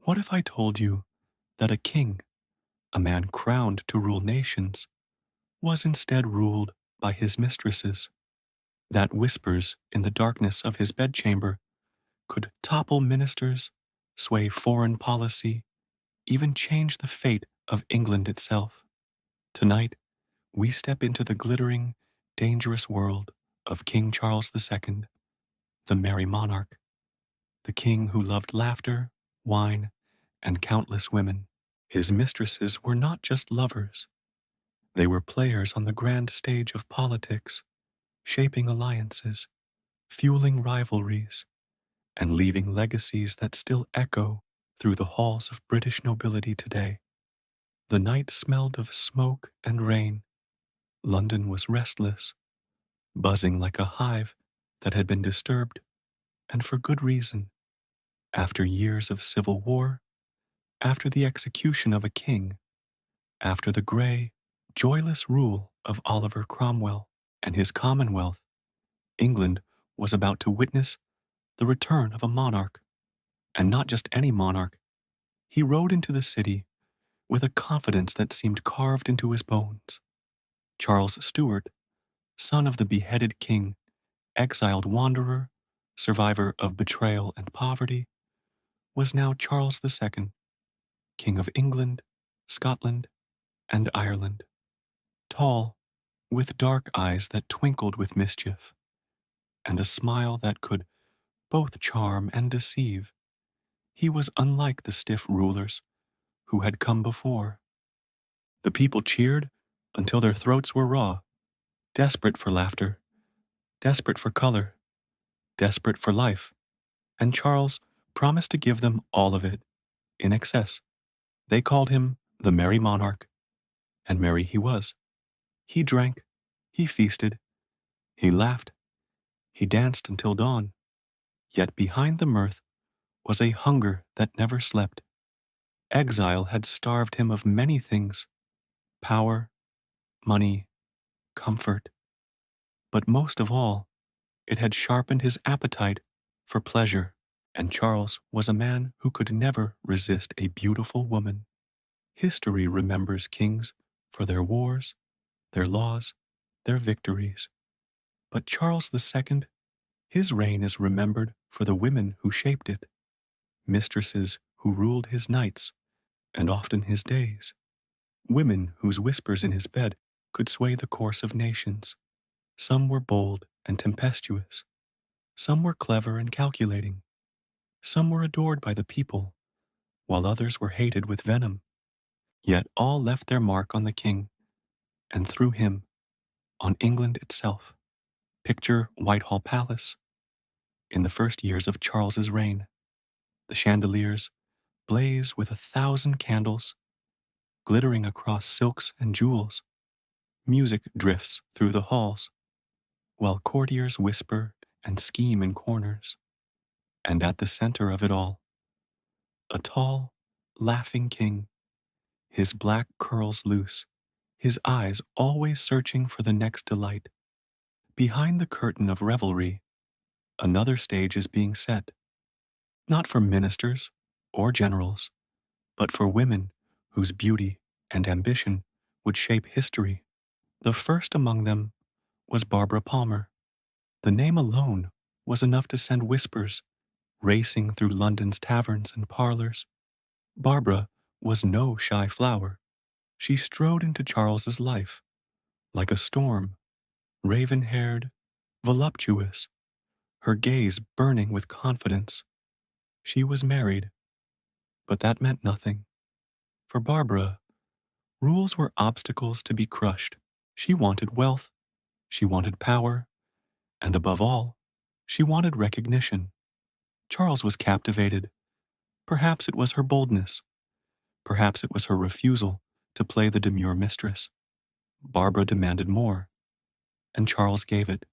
What if I told you that a king, a man crowned to rule nations, was instead ruled by his mistresses, that whispers in the darkness of his bedchamber could topple ministers, sway foreign policy, even change the fate of England itself? Tonight, we step into the glittering, dangerous world of King Charles II, the merry monarch, the king who loved laughter, wine, and countless women. His mistresses were not just lovers, they were players on the grand stage of politics, shaping alliances, fueling rivalries, and leaving legacies that still echo through the halls of British nobility today. The night smelled of smoke and rain. London was restless, buzzing like a hive that had been disturbed, and for good reason. After years of civil war, after the execution of a king, after the grey, joyless rule of Oliver Cromwell and his Commonwealth, England was about to witness the return of a monarch, and not just any monarch. He rode into the city with a confidence that seemed carved into his bones. Charles Stuart, son of the beheaded king, exiled wanderer, survivor of betrayal and poverty, was now Charles II, King of England, Scotland, and Ireland. Tall, with dark eyes that twinkled with mischief, and a smile that could both charm and deceive, he was unlike the stiff rulers who had come before. The people cheered until their throats were raw, desperate for laughter, desperate for color, desperate for life, and Charles promised to give them all of it, in excess. They called him the Merry Monarch, and merry he was. He drank, he feasted, he laughed, he danced until dawn. Yet behind the mirth was a hunger that never slept. Exile had starved him of many things: power, money, comfort. But most of all, it had sharpened his appetite for pleasure, and Charles was a man who could never resist a beautiful woman. History remembers kings for their wars, their laws, their victories. But Charles II, his reign is remembered for the women who shaped it, mistresses who ruled his nights and often his days, women whose whispers in his bed could sway the course of nations. Some were bold and tempestuous, some were clever and calculating, some were adored by the people, while others were hated with venom. Yet all left their mark on the king, and through him, on England itself. Picture Whitehall Palace in the first years of Charles's reign. The chandeliers blaze with 1,000 candles, glittering across silks and jewels. Music drifts through the halls, while courtiers whisper and scheme in corners. And at the center of it all, a tall, laughing king, his black curls loose, his eyes always searching for the next delight. Behind the curtain of revelry, another stage is being set, not for ministers or generals, but for women whose beauty and ambition would shape history. The first among them was Barbara Palmer. The name alone was enough to send whispers racing through London's taverns and parlors. Barbara was no shy flower. She strode into Charles's life like a storm, raven-haired, voluptuous, her gaze burning with confidence. She was married, but that meant nothing. For Barbara, rules were obstacles to be crushed. She wanted wealth, she wanted power, and above all, she wanted recognition. Charles was captivated. Perhaps it was her boldness. Perhaps it was her refusal to play the demure mistress. Barbara demanded more, and Charles gave it.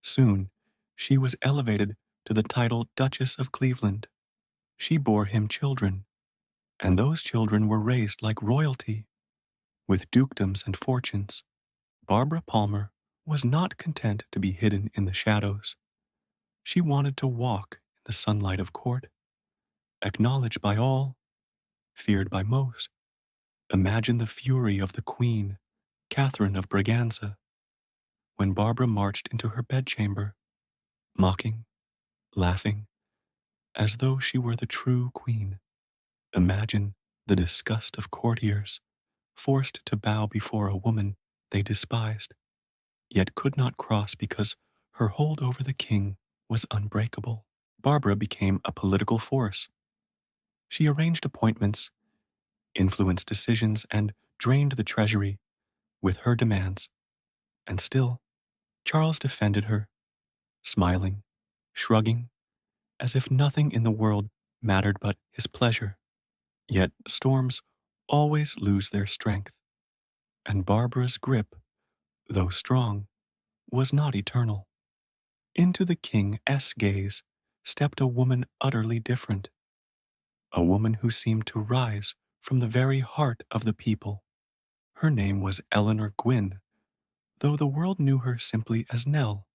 Soon, she was elevated to the title Duchess of Cleveland. She bore him children, and those children were raised like royalty, with dukedoms and fortunes. Barbara Palmer was not content to be hidden in the shadows. She wanted to walk in the sunlight of court, acknowledged by all, feared by most. Imagine the fury of the Queen, Catherine of Braganza, when Barbara marched into her bedchamber, mocking, laughing, as though she were the true queen. Imagine the disgust of courtiers, forced to bow before a woman they despised, yet could not cross because her hold over the king was unbreakable. Barbara became a political force. She arranged appointments, influenced decisions, and drained the treasury with her demands. And still, Charles defended her, smiling, shrugging, as if nothing in the world mattered but his pleasure. Yet storms always lose their strength, and Barbara's grip, though strong, was not eternal. Into the king's gaze stepped a woman utterly different, a woman who seemed to rise from the very heart of the people. Her name was Eleanor Gwyn, though the world knew her simply as Nell.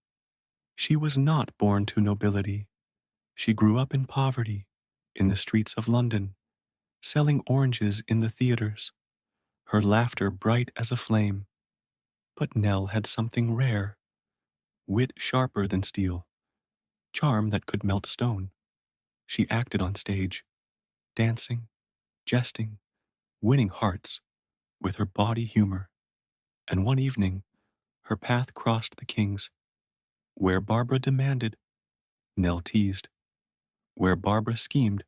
She was not born to nobility. She grew up in poverty, in the streets of London, selling oranges in the theaters, her laughter bright as a flame. But Nell had something rare, wit sharper than steel, charm that could melt stone. She acted on stage, dancing, jesting, winning hearts with her bawdy humor. And one evening, her path crossed the king's. Where Barbara demanded, Nell teased. Where Barbara schemed,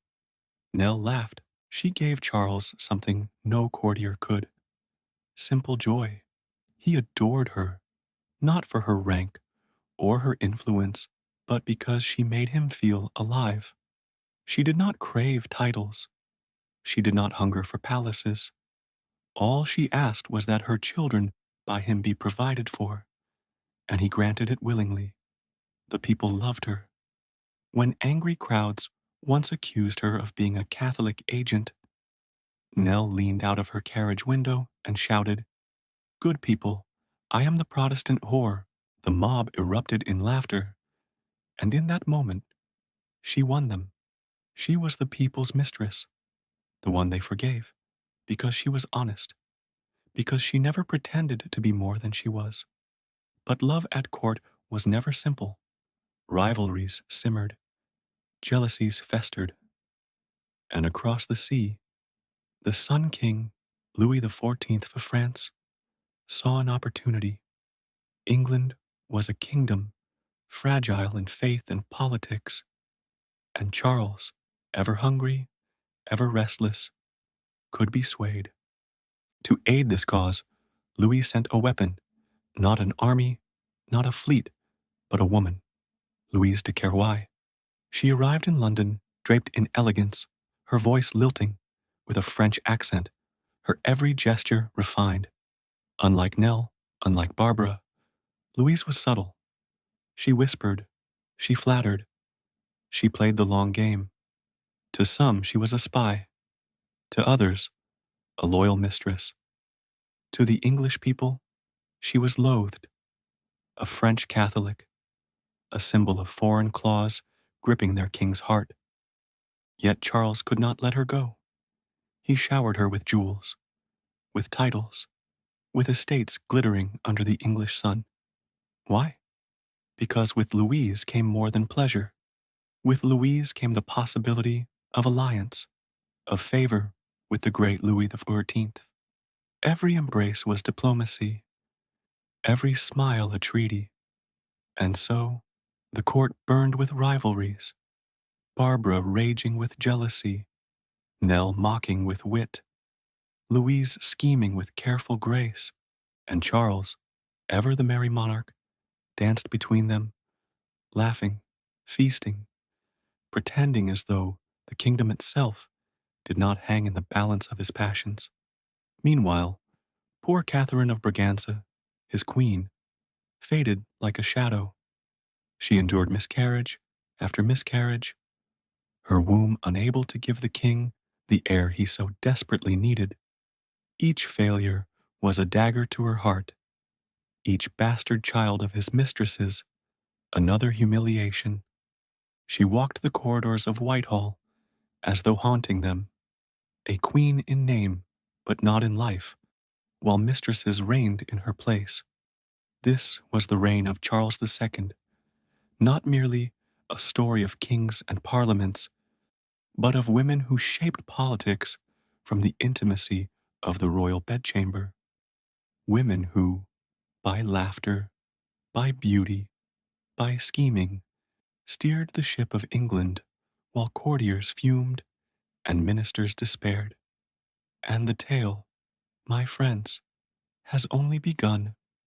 Nell laughed. She gave Charles something no courtier could: simple joy. He adored her, not for her rank or her influence, but because she made him feel alive. She did not crave titles. She did not hunger for palaces. All she asked was that her children by him be provided for, and he granted it willingly. The people loved her. When angry crowds once accused her of being a Catholic agent, Nell leaned out of her carriage window and shouted, "Good people, I am the Protestant whore." The mob erupted in laughter, and in that moment, she won them. She was the people's mistress, the one they forgave, because she was honest, because she never pretended to be more than she was. But love at court was never simple. Rivalries simmered, jealousies festered, and across the sea, the Sun King, Louis XIV of France, saw an opportunity. England was a kingdom, fragile in faith and politics, and Charles, ever hungry, ever restless, could be swayed. To aid this cause, Louis sent a weapon, not an army, not a fleet, but a woman, Louise de Kérouaille. She arrived in London draped in elegance, her voice lilting, with a French accent, her every gesture refined. Unlike Nell, unlike Barbara, Louise was subtle. She whispered, she flattered, she played the long game. To some, she was a spy. To others, a loyal mistress. To the English people, she was loathed, a French Catholic, a symbol of foreign claws gripping their king's heart. Yet Charles could not let her go. He showered her with jewels, with titles, with estates glittering under the English sun. Why? Because with Louise came more than pleasure. With Louise came the possibility of alliance, of favor with the great Louis XIV. Every embrace was diplomacy, every smile a treaty. And so, the court burned with rivalries, Barbara raging with jealousy, Nell mocking with wit, Louise scheming with careful grace, and Charles, ever the merry monarch, danced between them, laughing, feasting, pretending as though the kingdom itself did not hang in the balance of his passions. Meanwhile, poor Catherine of Braganza, his queen, faded like a shadow. She endured miscarriage after miscarriage, her womb unable to give the king the heir he so desperately needed. Each failure was a dagger to her heart, each bastard child of his mistresses another humiliation. She walked the corridors of Whitehall as though haunting them, a queen in name, but not in life, while mistresses reigned in her place. This was the reign of Charles II, not merely a story of kings and parliaments, but of women who shaped politics from the intimacy of the royal bedchamber. Women who, by laughter, by beauty, by scheming, steered the ship of England while courtiers fumed and ministers despaired. And the tale, my friends, has only begun.